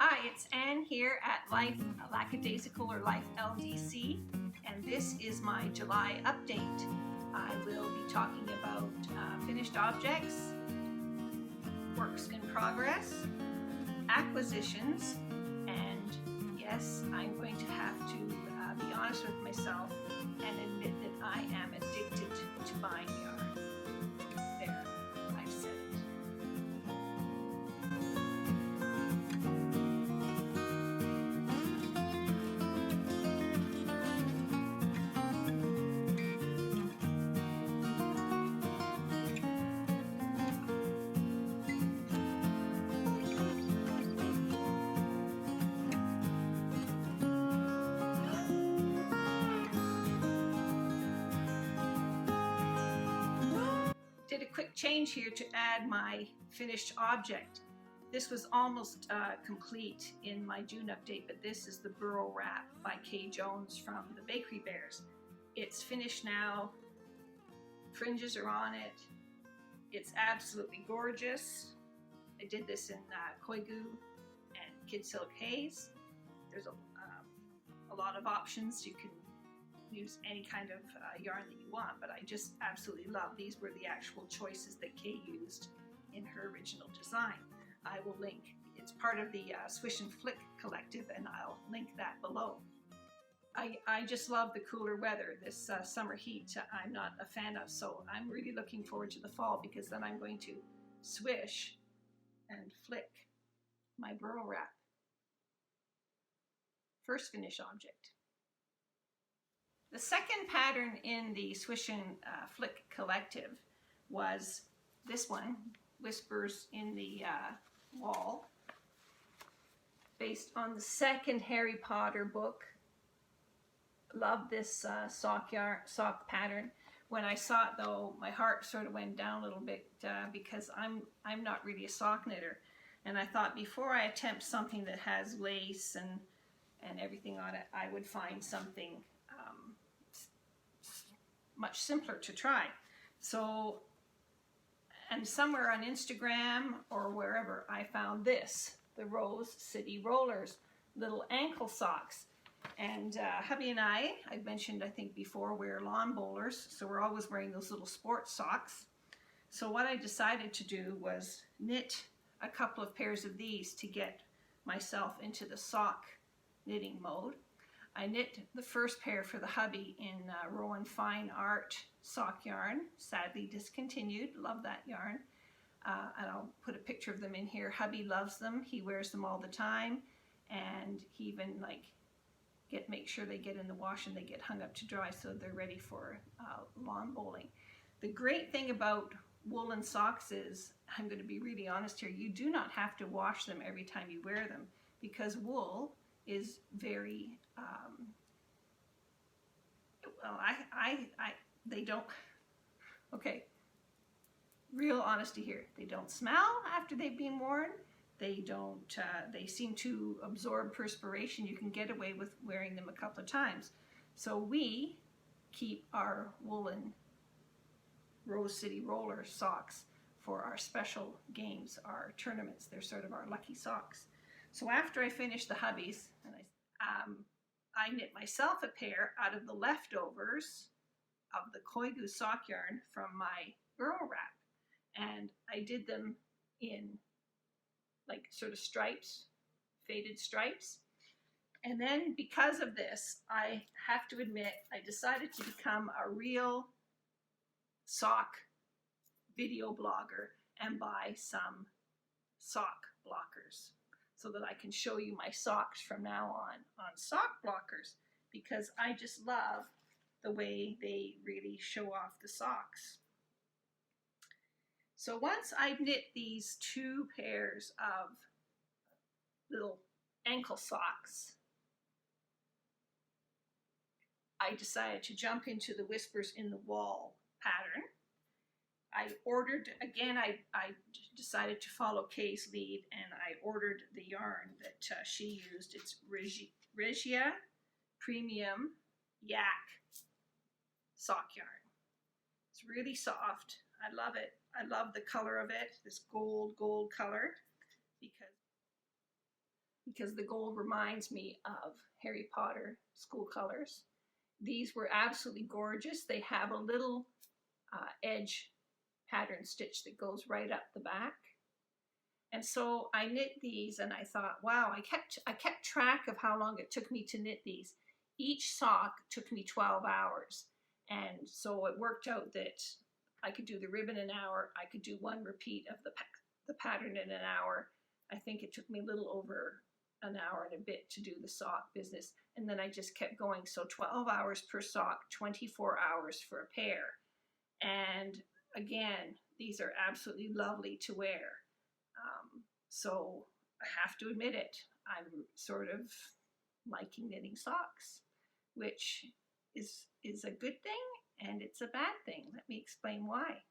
Hi, it's Anne here at Life Lackadaisical or Life LDC, and this is my July update. I will be talking about finished objects, works in progress, acquisitions, and yes, I'm going to have to be honest with myself and admit that I am addicted to buying yarn. There, I've said it. Did a quick change here to add my finished object. This was almost complete in my June update, but this is the Burrow Wrap by Kay Jones from the Bakery Bears. It's finished now. Fringes are on it. It's absolutely gorgeous. I did this in Koigu and Kid Silk Haze. There's a lot of options. You can use any kind of yarn that you want, but I just absolutely love. These were the actual choices that Kay used in her original design. I will link. It's part of the Swish and Flick collective, and I'll link that below. I just love the cooler weather. This summer heat I'm not a fan of, so I'm really looking forward to the fall, because then I'm going to swish and flick my Burrow Wrap. First finished object. The second pattern in the Swish and Flick collective was this one, Whispers in the Wall, based on the second Harry Potter book. Love this sock pattern. When I saw it though, my heart sort of went down a little bit because I'm not really a sock knitter, and I thought before I attempt something that has lace and everything on it, I would find something much simpler to try. So, and somewhere on Instagram or wherever I found this, the Rose City Rollers little ankle socks. And hubby and I've mentioned I think before, we're lawn bowlers, so we're always wearing those little sports socks. So what I decided to do was knit a couple of pairs of these to get myself into the sock knitting mode. I knit the first pair for the hubby in Rowan Fine Art sock yarn, sadly discontinued. Love that yarn. And I'll put a picture of them in here. Hubby loves them. He wears them all the time, and he even make sure they get in the wash and they get hung up to dry so they're ready for lawn bowling. The great thing about woolen socks is, I'm going to be really honest here, you do not have to wash them every time you wear them, because wool is very they don't, okay, real honesty here, they don't smell after they've been worn. They don't, they seem to absorb perspiration. You can get away with wearing them a couple of times. So we keep our woolen Rose City Roller socks for our special games, our tournaments. They're sort of our lucky socks. So after I finished the hubbies, and I knit myself a pair out of the leftovers of the Koigu sock yarn from my Burrow Wrap. And I did them in like sort of stripes, faded stripes. And then because of this, I have to admit, I decided to become a real sock video blogger and buy some sock blockers so that I can show you my socks from now on sock blockers, because I just love the way they really show off the socks. So once I've knit these two pairs of little ankle socks, I decided to jump into the Whispers in the Wall pattern. I ordered, again, I decided to follow Kay's lead, and I ordered the yarn that she used. It's Regia Premium Yak sock yarn. It's really soft. I love it. I love the color of it, this gold color, because because the gold reminds me of Harry Potter school colors. These were absolutely gorgeous. They have a little edge pattern stitch that goes right up the back. And so I knit these and I thought, wow, I kept track of how long it took me to knit these. Each sock took me 12 hours. And so it worked out that I could do the ribbon an hour. I could do one repeat of the pattern in an hour. I think it took me a little over an hour and a bit to do the sock business. And then I just kept going. So 12 hours per sock, 24 hours for a pair. And again, these are absolutely lovely to wear. So I have to admit it, I'm sort of liking knitting socks, which is a good thing and it's a bad thing. Let me explain why.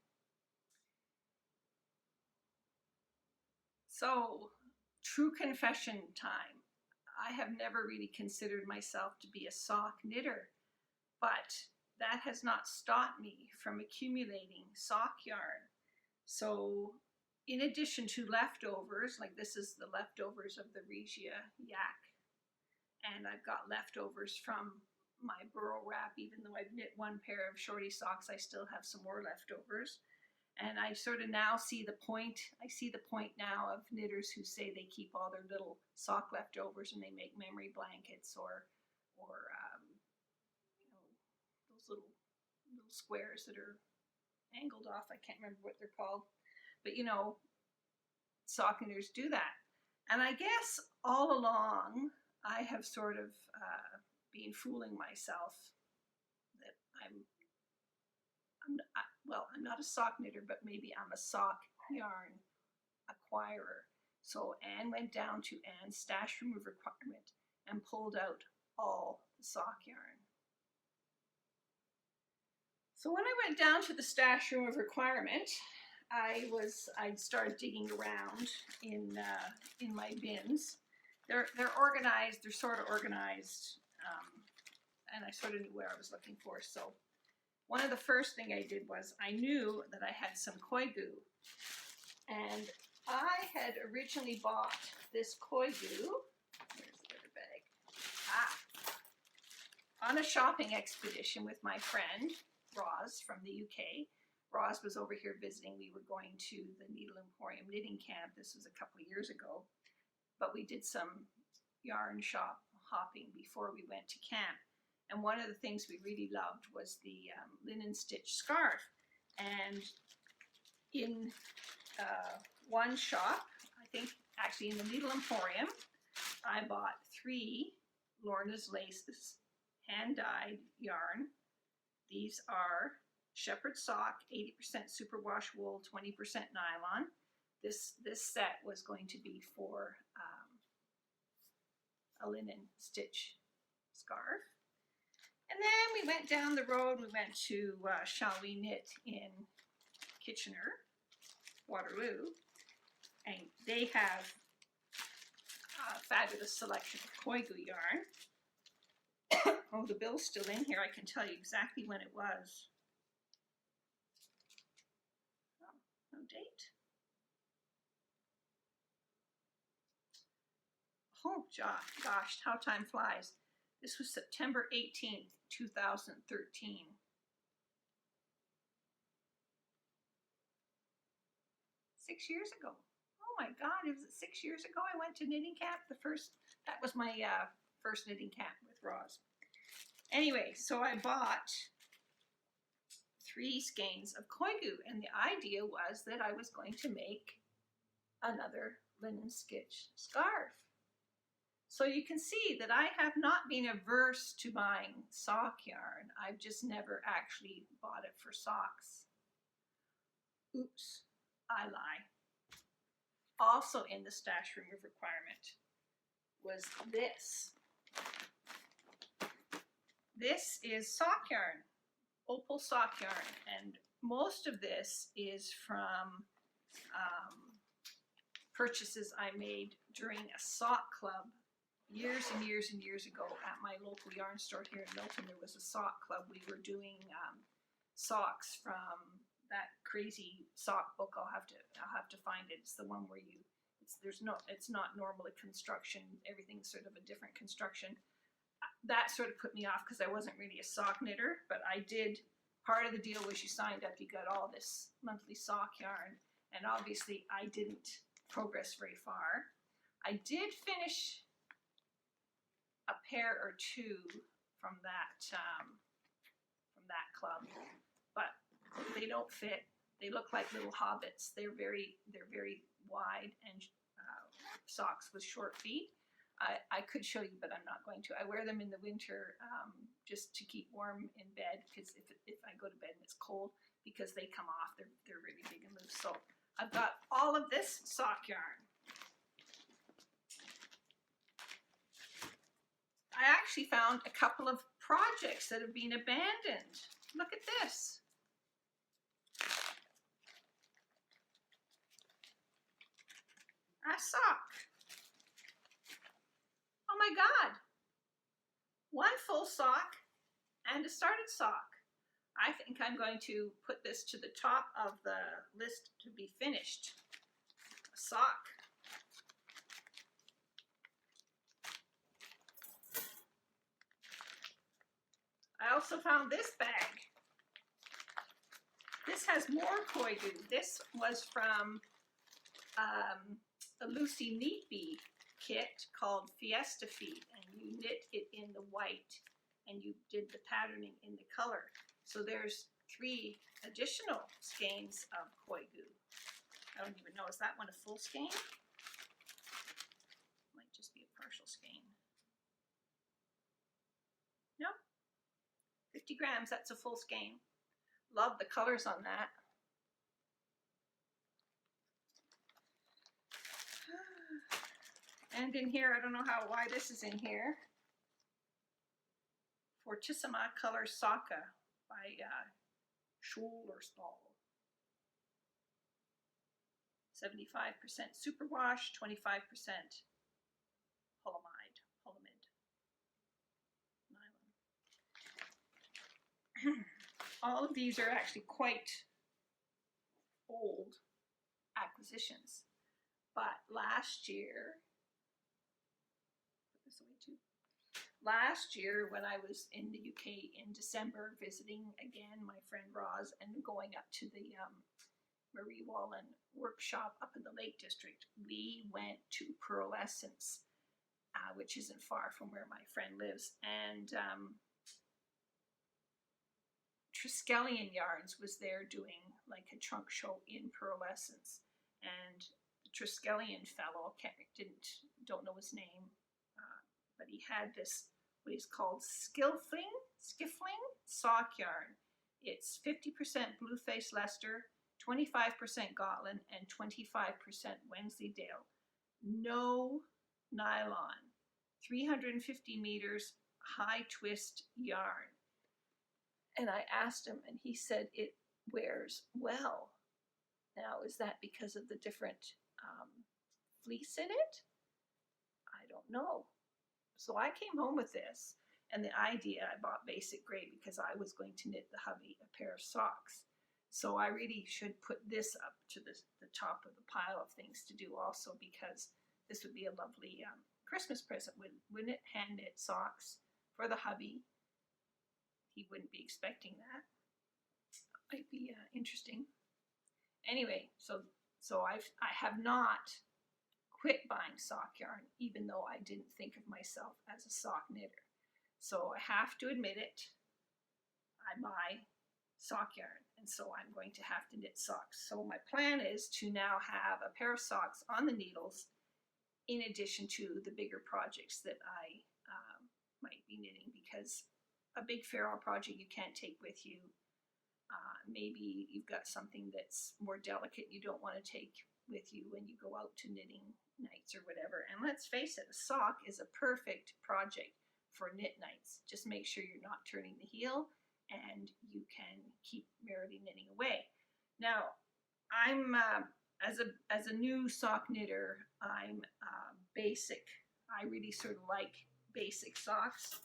So, true confession time. I have never really considered myself to be a sock knitter, but that has not stopped me from accumulating sock yarn. So in addition to leftovers, like this is the leftovers of the Regia yak, and I've got leftovers from my burrow wrap. Even though I've knit one pair of shorty socks, I still have some more leftovers. And I sort of now see the point. I see the point now of knitters who say they keep all their little sock leftovers and they make memory blankets or you know, those little squares that are angled off. I can't remember what they're called. But you know, sock knitters do that. And I guess all along I have sort of been fooling myself that I'm not a sock knitter, but maybe I'm a sock yarn acquirer. So Anne went down to Anne's stash remove requirement and pulled out all the sock yarn. So when I went down to the stash remove requirement, I'd started digging around in my bins. They're organized. They're sort of organized, and I sort of knew where I was looking for. So one of the first thing I did was I knew that I had some koi goo, and I had originally bought this koi goo. Here's the other bag. On a shopping expedition with my friend Roz from the UK. Roz was over here visiting. We were going to the Needle Emporium knitting camp. This was a couple of years ago, but we did some yarn shop hopping before we went to camp. And one of the things we really loved was the linen stitch scarf. And in one shop, I think actually in the Needle Emporium, I bought 3 Lorna's Laces hand-dyed yarn. These are shepherd sock, 80% superwash wool, 20% nylon. This set was going to be for a linen stitch scarf. And then we went down the road. We went to Shall We Knit in Kitchener, Waterloo, and they have a fabulous selection of koi goo yarn. Oh, the bill's still in here. I can tell you exactly when it was. Oh, no date. Oh, gosh, how time flies. This was September 18th, 2013. Six years ago. Oh my God, it was 6 years ago I went to knitting camp. That was my first knitting camp with Roz. Anyway, so I bought 3 skeins of koi goo, and the idea was that I was going to make another linen stitch scarf. So you can see that I have not been averse to buying sock yarn. I've just never actually bought it for socks. Oops, I lie. Also in the stash remove requirement was this. This is sock yarn, opal sock yarn, and most of this is from purchases I made during a sock club years and years and years ago at my local yarn store here in Milton. There was a sock club. We were doing socks from that crazy sock book. I'll have to find it. It's the one where you It's not normal construction. Everything's sort of a different construction. That sort of put me off because I wasn't really a sock knitter, but I did. Part of the deal was you signed up, you got all this monthly sock yarn, and obviously I didn't progress very far. I did finish a pair or two from that club, but they don't fit. They look like little hobbits. They're very wide and socks with short feet. I could show you, but I'm not going to. I wear them in the winter just to keep warm in bed, because if I go to bed and it's cold, because they come off, they're really big and loose. So I've got all of this sock yarn. I actually found a couple of projects that have been abandoned. Look at this. A sock. Oh my God. One full sock and a started sock. I think I'm going to put this to the top of the list to be finished. A sock. I also found this bag. This has more koi goo. This was from a Lucy Neat Bee kit called Fiesta Feet, and you knit it in the white and you did the patterning in the color. So there's 3 additional skeins of koi goo. I don't even know, is that one a full skein? Might just be a partial skein. No, 50 grams, that's a full skein. Love the colors on that. And in here, I don't know why this is in here. Fortissima Color Saka by Scholerstall. 75% superwash, 25% polyamide nylon. All of these are actually quite old acquisitions, but last year, put this away too. Last year, when I was in the UK in December, visiting again my friend Roz and going up to the Marie Wallen workshop up in the Lake District, we went to Pearlescence, which isn't far from where my friend lives, and Triskelion Yarns was there doing like a trunk show in Pearlescence, and the Triskelion fellow, don't know his name, but he had this, what is called skiffling sock yarn. It's 50% Blueface Leicester, 25% Gotland, and 25% Wensleydale. No nylon, 350 meters, high twist yarn. And I asked him, and he said it wears well. Now, is that because of the different fleece in it? I don't know. So I came home with this, and the idea, I bought basic gray because I was going to knit the hubby a pair of socks. So I really should put this up to the top of the pile of things to do also, because this would be a lovely Christmas present, wouldn't it? Hand knit socks for the hubby. He wouldn't be expecting that. Might be interesting. Anyway, so I have not quit buying sock yarn, even though I didn't think of myself as a sock knitter. So I have to admit it. I buy sock yarn, and so I'm going to have to knit socks. So my plan is to now have a pair of socks on the needles, in addition to the bigger projects that I might be knitting, because a big feral project you can't take with you. Maybe you've got something that's more delicate you don't want to take with you when you go out to knitting nights or whatever. And let's face it, a sock is a perfect project for knit nights. Just make sure you're not turning the heel, and you can keep merrily knitting away. Now, I'm as a new sock knitter, I'm basic. I really sort of like basic socks,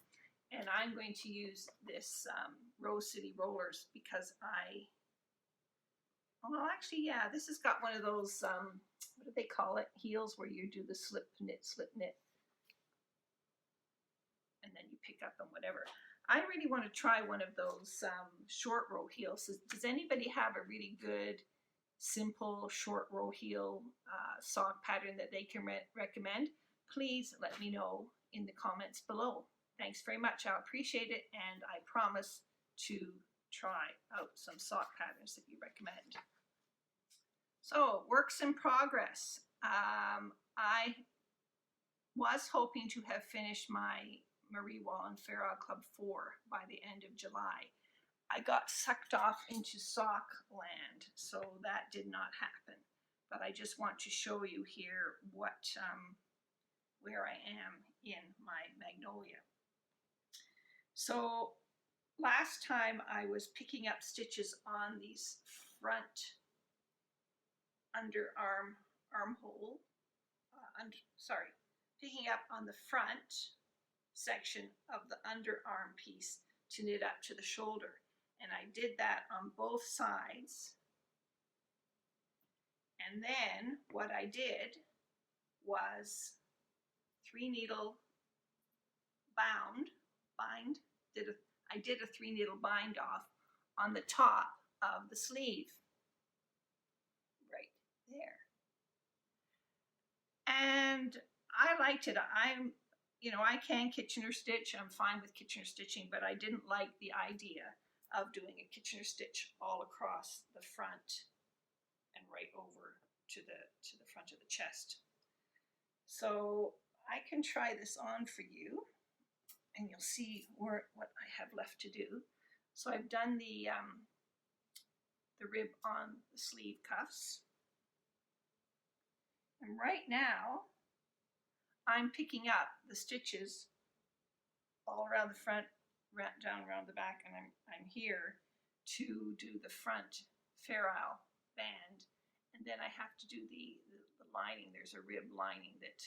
and I'm going to use this Rose City Rollers because I Well, actually, yeah, this has got one of those, what do they call it? Heels where you do the slip knit, and then you pick up and whatever. I really want to try one of those short row heels. Does anybody have a really good, simple short row heel sock pattern that they can recommend? Please let me know in the comments below. Thanks very much. I appreciate it, and I promise to try out some sock patterns that you recommend. So, works in progress. I was hoping to have finished my Marie Wallin Fair Isle Club 4 by the end of July. I got sucked off into sock land, so that did not happen. But I just want to show you here what where I am in my magnolia. So last time I was picking up stitches on these front armhole, picking up on the front section of the underarm piece to knit up to the shoulder. And I did that on both sides. And then what I did was 3-needle I did a 3-needle bind off on the top of the sleeve, right there. And I liked it. I can Kitchener stitch. I'm fine with Kitchener stitching, but I didn't like the idea of doing a Kitchener stitch all across the front and right over to the front of the chest. So I can try this on for you, and you'll see what I have left to do. So I've done the rib on the sleeve cuffs, and right now I'm picking up the stitches all around the front, down around the back, and I'm here to do the front Fair Isle band, and then I have to do the lining. There's a rib lining that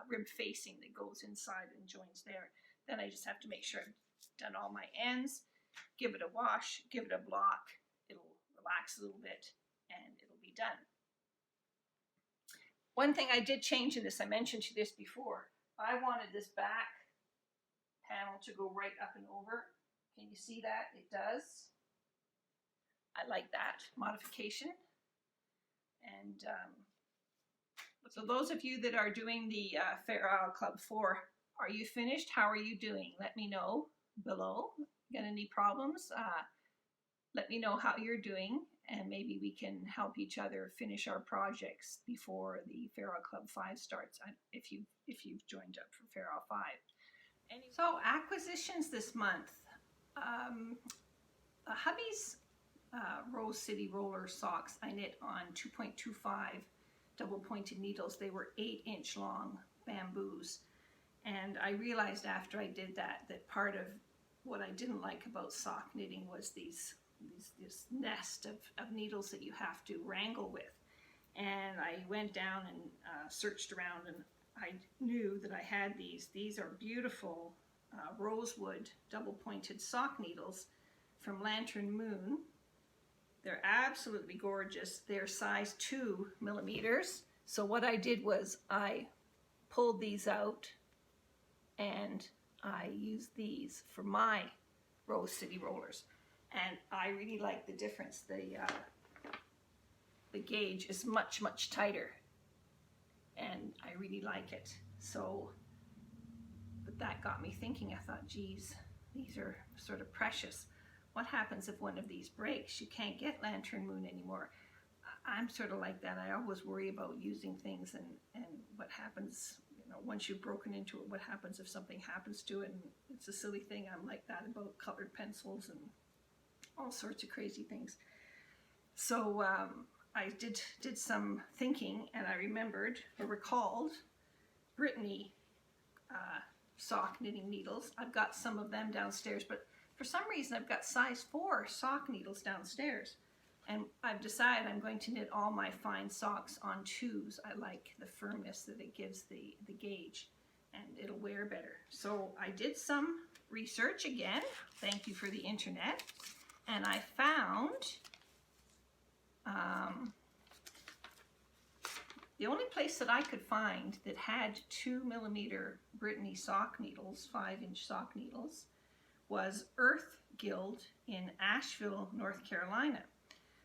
rib facing that goes inside and joins there. Then I just have to make sure I've done all my ends, give it a wash, give it a block. It'll relax a little bit, and it'll be done. One thing I did change in this, I mentioned to this before, I wanted this back panel to go right up and over. Can you see that? It does. I like that modification. And so those of you that are doing the Fair Isle Club 4, are you finished? How are you doing? Let me know below. Got any problems? Let me know how you're doing, and maybe we can help each other finish our projects before the Fair Isle Club 5 starts, if you've joined up for Fair Isle 5. So acquisitions this month. Hubby's Rose City roller socks I knit on 2.25 double pointed needles. They were 8-inch long bamboos, and I realized after I did that part of what I didn't like about sock knitting was this nest of needles that you have to wrangle with. And I went down and searched around, and I knew that I had these. These are beautiful rosewood double pointed sock needles from Lantern Moon. They're absolutely gorgeous. They're size 2 millimeters. So what I did was I pulled these out, and I used these for my Rose City rollers. And I really like the difference. The gauge is much, much tighter, and I really like it. So, but that got me thinking. I thought, geez, these are sort of precious. What happens if one of these breaks? You can't get Lantern Moon anymore. I'm sort of like that. I always worry about using things and what happens, once you've broken into it, what happens if something happens to it? And it's a silly thing. I'm like that about colored pencils and all sorts of crazy things. So I did some thinking, and I recalled Brittany sock knitting needles. I've got some of them downstairs, but for some reason I've got size 4 sock needles downstairs, and I've decided I'm going to knit all my fine socks on 2s. I like the firmness that it gives the gauge, and it'll wear better. So I did some research again. Thank you for the internet. And I found The only place that I could find that had 2mm Brittany sock needles, 5-inch sock needles, was Earth Guild in Asheville, North Carolina.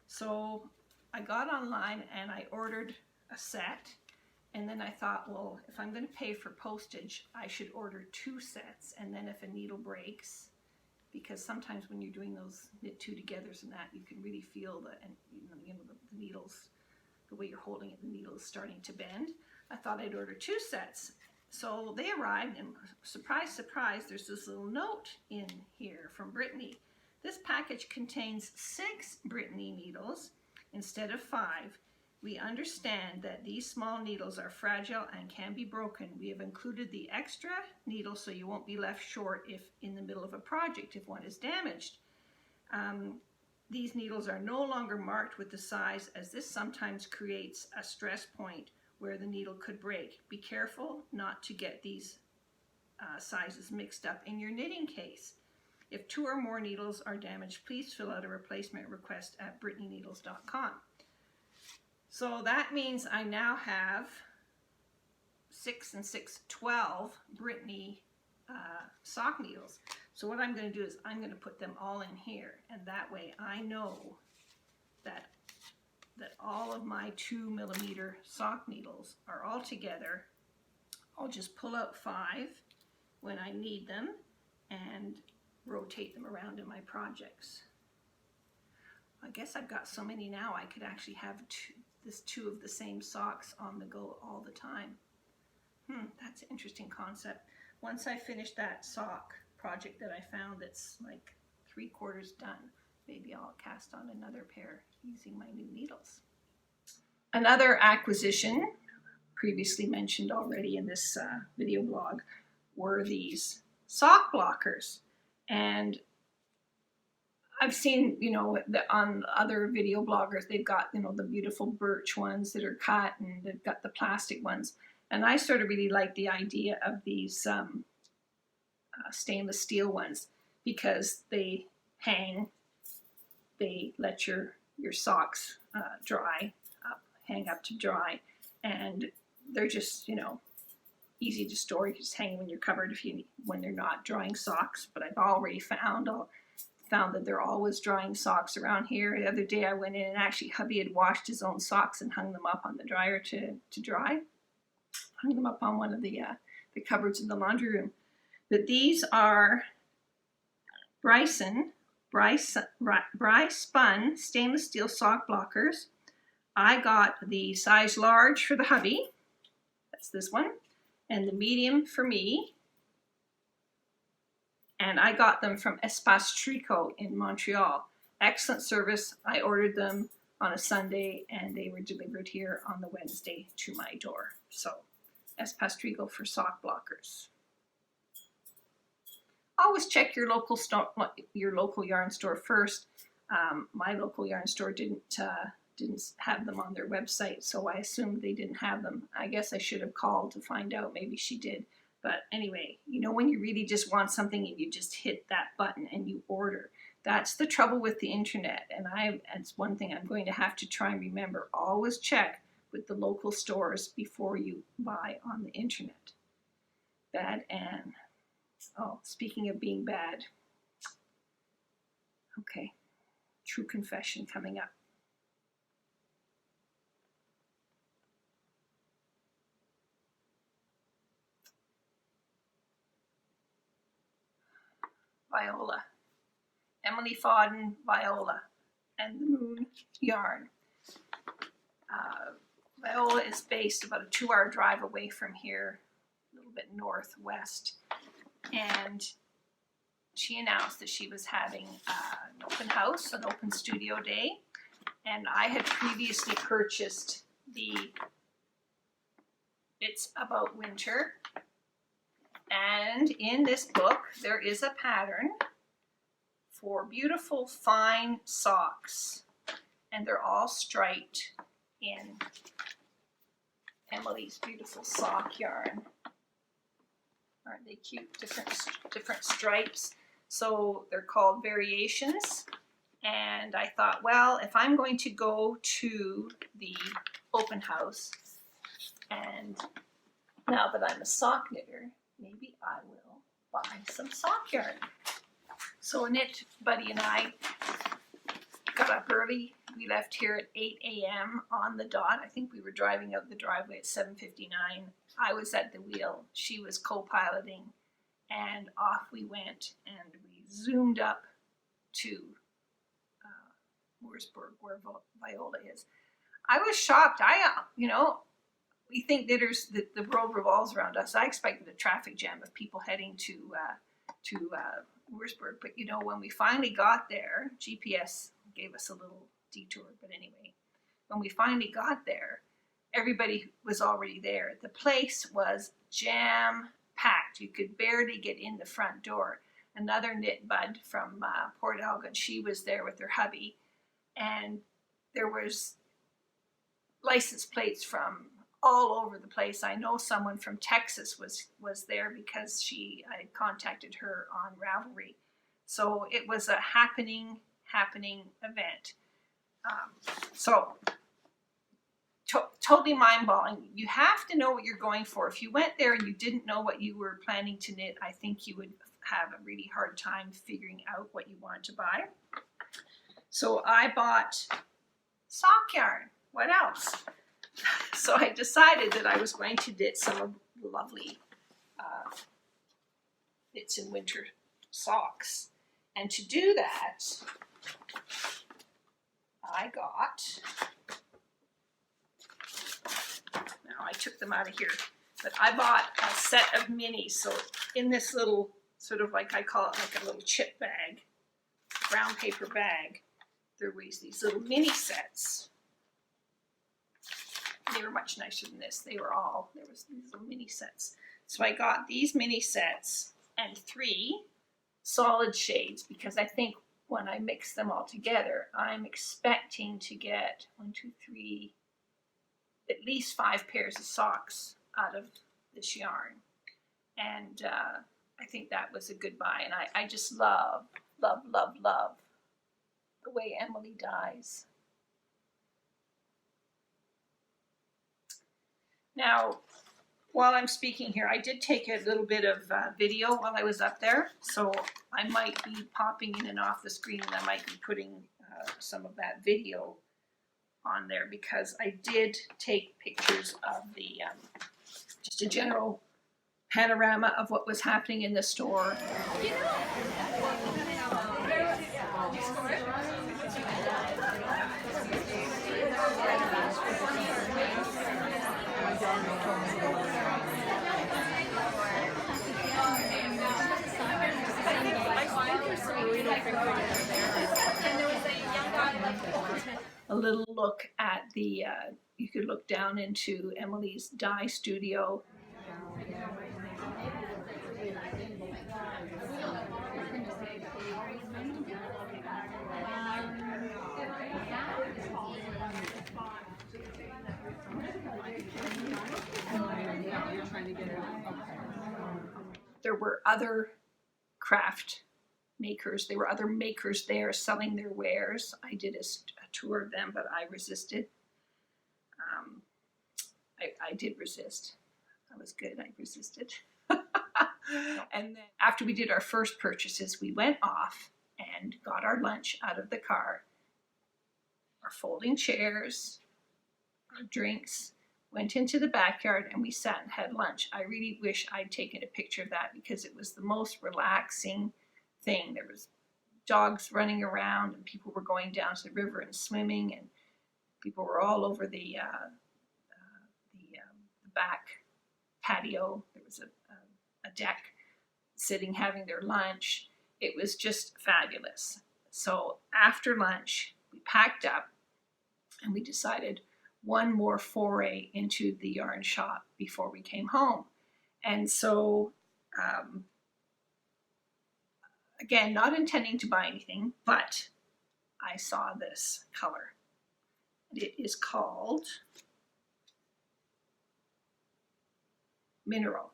So I got online and I ordered a set, and then I thought, well, if I'm going to pay for postage, I should order 2 sets, and then if a needle breaks, because sometimes when you're doing those knit 2-togethers and that, you can really feel the needles, the way you're holding it, the needle is starting to bend. I thought I'd order 2 sets. So they arrived, and surprise, surprise, there's this little note in here from Brittany. This package contains 6 Brittany needles instead of 5. We understand that these small needles are fragile and can be broken. We have included the extra needle so you won't be left short if in the middle of a project if one is damaged. These needles are no longer marked with the size, as this sometimes creates a stress point where the needle could break. Be careful not to get these sizes mixed up in your knitting case. If 2 or more needles are damaged, please fill out a replacement request at brittanyneedles.com. So that means I now have 6 and 6, 12 Brittany sock needles. So what I'm going to do is I'm going to put them all in here, and that way I know that all of my 2mm sock needles are all together. I'll just pull out 5 when I need them and rotate them around in my projects. I guess I've got so many now I could actually have 2 of the same socks on the go all the time. That's an interesting concept. Once I finish that sock project that I found that's like 3/4 done, maybe I'll cast on another pair using my new needles. Another acquisition, previously mentioned already in this video blog, were these sock blockers. And I've seen, on other video bloggers, they've got, the beautiful birch ones that are cut, and they've got the plastic ones. And I sort of really like the idea of these stainless steel ones, because they hang, they let your socks hang up to dry, and they're just, easy to store. You just hang them in your cupboard when they're not drying socks. But I've already found that they're always drying socks around here. The other day I went in and actually hubby had washed his own socks and hung them up on the dryer to dry. Hung them up on one of the cupboards in the laundry room. But these are Bry-spun stainless steel sock blockers. I got the size large for the hubby, that's this one, and the medium for me. And I got them from Espace Tricot in Montreal. Excellent service. I ordered them on a Sunday and they were delivered here on the Wednesday to my door. So Espace Tricot for sock blockers. Always check your local yarn store first. My local yarn store didn't have them on their website, so I assumed they didn't have them. I guess I should have called to find out. Maybe she did. But anyway, when you really just want something and you just hit that button and you order. That's the trouble with the internet. And it's one thing I'm going to have to try and remember. Always check with the local stores before you buy on the internet. Bad Anne. Oh, speaking of being bad. Okay, true confession coming up. Viola. Emily Fodden, Viola, and the Moon Yarn. Viola is based about a 2-hour drive away from here, a little bit northwest. And she announced that she was having an open house, an open studio day. And I had previously purchased the It's About Winter. And in this book, there is a pattern for beautiful fine socks. And they're all striped in Emily's beautiful sock yarn. Aren't they cute? Different stripes. So they're called variations. And I thought, well, if I'm going to go to the open house, and now that I'm a sock knitter, maybe I will buy some sock yarn. So a knit buddy and I got up early. We left here at 8 a.m. on the dot. I think we were driving out the driveway at 7:59. I was at the wheel. She was co-piloting, and off we went, and we zoomed up to Mooresburg, where Viola is. I was shocked. We think knitters, the world revolves around us. I expected a traffic jam of people heading to Mooresburg, but when we finally got there, GPS gave us a little detour, but anyway, when we finally got there, everybody was already there. The place was jam-packed. You could barely get in the front door. Another knit bud from Port Elgin, she was there with her hubby, and there was license plates from all over the place. I know someone from Texas was there because I contacted her on Ravelry. So it was a happening event. Totally mind-blowing. You have to know what you're going for. If you went there and you didn't know what you were planning to knit, I think you would have a really hard time figuring out what you wanted to buy. So I bought sock yarn. What else? So I decided that I was going to knit some of the lovely knits in winter socks. And to do that, I took them out of here, but I bought a set of minis. So in this little, sort of like, I call it like a little chip bag, brown paper bag, there was these little mini sets. They were much nicer than this. There was these little mini sets. So I got these mini sets and 3 solid shades, because I think when I mix them all together, I'm expecting to get 1, 2, 3, at least 5 pairs of socks out of this yarn. And I think that was a good buy. And I just love the way Emily dyes. Now, while I'm speaking here, I did take a little bit of video while I was up there, so I might be popping in and off the screen, and I might be putting some of that video on there, because I did take pictures of the just a general panorama of what was happening in the store. A little look at the, you could look down into Emily's dye studio. There were other craft makers. There were other makers there selling their wares. I did a tour of them, but I resisted. I did resist. I was good. I resisted. And then after we did our first purchases, we went off and got our lunch out of the car, our folding chairs, our drinks, went into the backyard, and we sat and had lunch. I really wish I'd taken a picture of that, because it was the most relaxing thing. There was dogs running around, and people were going down to the river and swimming, and people were all over the back patio. There was a deck, sitting having their lunch. It was just fabulous. So after lunch, we packed up, and we decided one more foray into the yarn shop before we came home. And so again, not intending to buy anything, but I saw this color. It is called Mineral.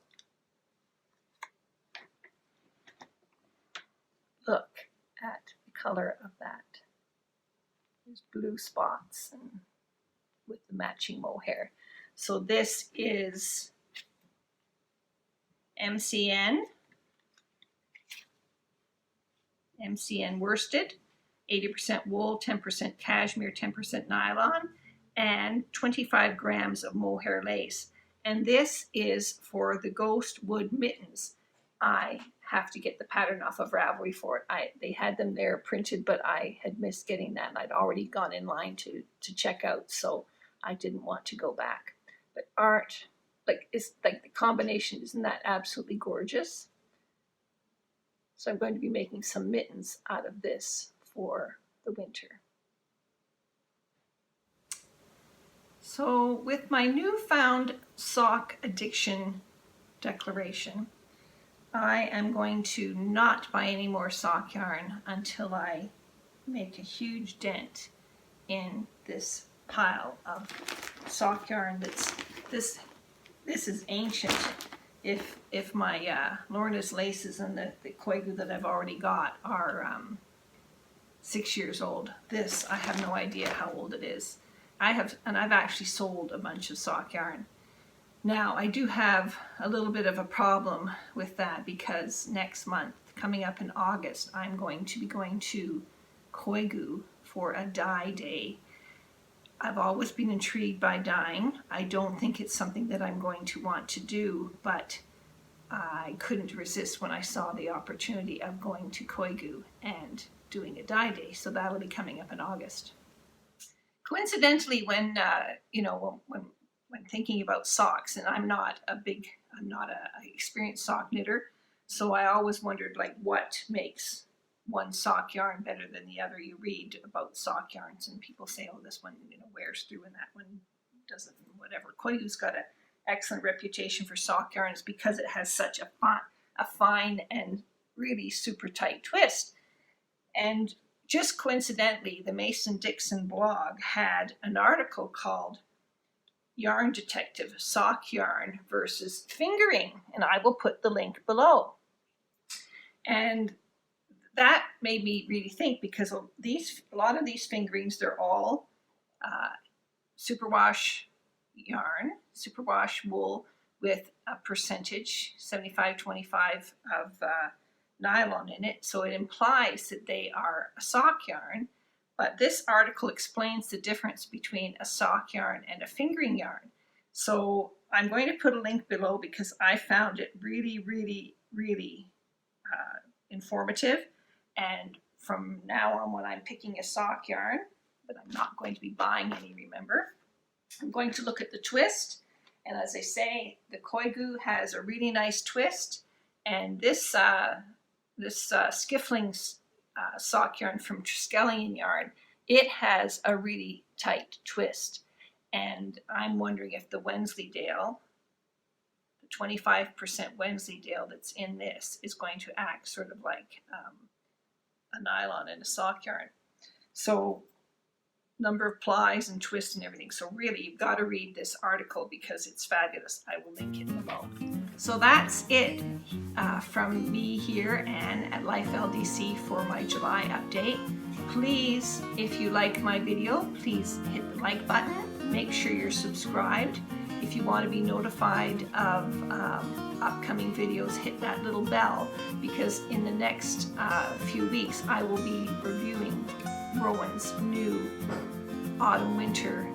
Look at the color of that. There's blue spots and with the matching mohair. So this is MCN worsted, 80% wool, 10% cashmere, 10% nylon, and 25 grams of mohair lace. And this is for the ghost wood mittens. I have to get the pattern off of Ravelry for it. They had them there printed, but I had missed getting that, and I'd already gone in line to check out, so I didn't want to go back. But it's like the combination, isn't that absolutely gorgeous? So I'm going to be making some mittens out of this for the winter. So with my newfound sock addiction declaration, I am going to not buy any more sock yarn until I make a huge dent in this pile of sock yarn this is ancient. If my Lorna's laces and the koigu that I've already got are 6 years old, this, I have no idea how old it is. I've actually sold a bunch of sock yarn. Now, I do have a little bit of a problem with that because next month, coming up in August, I'm going to be going to Koigu for a dye day. I've always been intrigued by dyeing. I don't think it's something that I'm going to want to do, but I couldn't resist when I saw the opportunity of going to Koigu and doing a dye day. So that'll be coming up in August. Coincidentally, when thinking about socks, and I'm not a experienced sock knitter, so I always wondered like what makes one sock yarn better than the other. You read about sock yarns and people say, oh, this one wears through and that one doesn't, whatever. Koigu's got an excellent reputation for sock yarns because it has such a fine and really super tight twist. And just coincidentally, the Mason-Dixon blog had an article called Yarn Detective Sock Yarn versus Fingering, and I will put the link below. And that made me really think, because a lot of these fingerings, they're all superwash yarn, superwash wool with a percentage, 75-25 of nylon in it. So it implies that they are a sock yarn, but this article explains the difference between a sock yarn and a fingering yarn. So I'm going to put a link below because I found it really, really, really informative. And from now on, when I'm picking a sock yarn, but I'm not going to be buying any, remember, I'm going to look at the twist. And as I say, the Koigu has a really nice twist. And this Skiffling sock yarn from Triskelion Yarn, it has a really tight twist. And I'm wondering if the Wensleydale, the 25% Wensleydale that's in this, is going to act sort of like a nylon and a sock yarn. So number of plies and twists and everything. So really, you've got to read this article because it's fabulous. I will link it below. So that's it from me here, Anne, at Life LDC for my July update. Please, if you like my video, please hit the like button. Make sure you're subscribed. If you want to be notified of upcoming videos, hit that little bell, because in the next few weeks I will be reviewing Rowan's new autumn-winter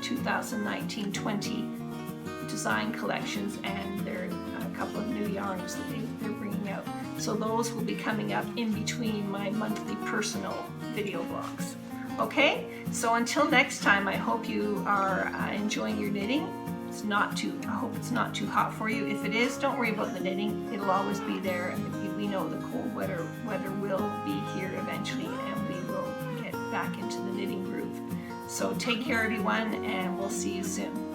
2019-20 design collections, and there are a couple of new yarns that they're bringing out. So those will be coming up in between my monthly personal video vlogs. Okay, so until next time, I hope you are enjoying your knitting. I hope it's not too hot for you. If it is, don't worry about the knitting. It'll always be there, and we know the cold weather will be here eventually, and we will get back into the knitting groove. So take care, everyone, and we'll see you soon.